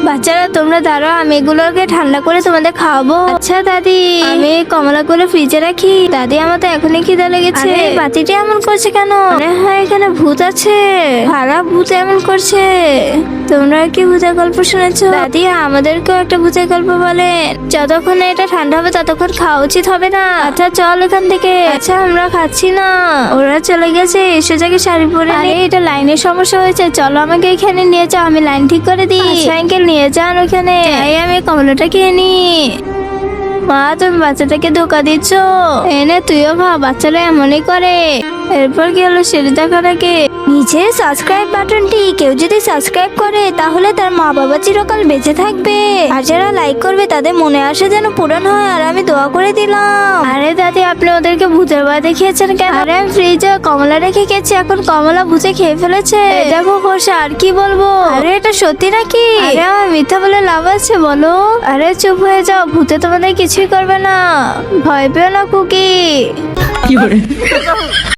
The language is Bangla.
বাচ্চারা তোমরা দাঁড়াও, আমি এগুলোকে ঠান্ডা করে তোমাদের খাওয়াবো। আচ্ছা দাদি, আমি কমলাগুলো ফ্রিজে রাখি। দাদি, আমার তো এখনই খিদে লেগেছে। বাতিটা এমন করছে কেন? মনে হয় এখানে ভূত আছে। খারাপ ভূত এমন করছে। তোমরা কি ভূতের গল্প শুনেছো? দাদি, আমাদেরকেও একটা ভূতের গল্প বলেন। যতক্ষণ না এটা ঠান্ডা হবে ততক্ষণ খাওয়া উচিত হবে না। আচ্ছা চল এখান থেকে। আচ্ছা আমরা খাচ্ছি না, ওরা চলে গেছে। এসে যাকে শাড়ি পরে নে। এটা লাইনের সমস্যা হয়েছে, চলো আমাকে এখানে নিয়ে যাও, আমি লাইন ঠিক করে দিই। সাইকেল নিয়ে যান ওখানে। আমি কমলাটা খেয়ে নি। মা, তুমি বাচ্চাটাকে ধোকা দিচ্ছ। এনে তুইও খা, বাচ্চারা এমনই করে। এরপর কি হলো সেটা দেখার আগে নিচে সাবস্ক্রাইব বাটনটি কেউ যদি সাবস্ক্রাইব করে তাহলে তার মা বাবা চিরকাল বেঁচে থাকবে। আর যারা লাইক করবে তাদের মনে আসে যেন পূরণ হয়। আর আমি দোয়া করে দিলাম। আরে দাদি, আপনি ওদেরকে ভূতের ভয় দেখিয়েছেন কেন? আরে আমি ফ্রিজে কমলা রেখে গেছি, এখন কমলা ভূতে খেয়ে ফেলেছে। দেখো খোসা, আর কি বলবো? আরে এটা সত্যি নাকি? আরে আমার মিথ্যা বলে লাভ আছে বলো? আরে চুপ হয়ে যাও, ভূতে তোমাদের কিছুই করবে না, ভয় পেও না খুকি।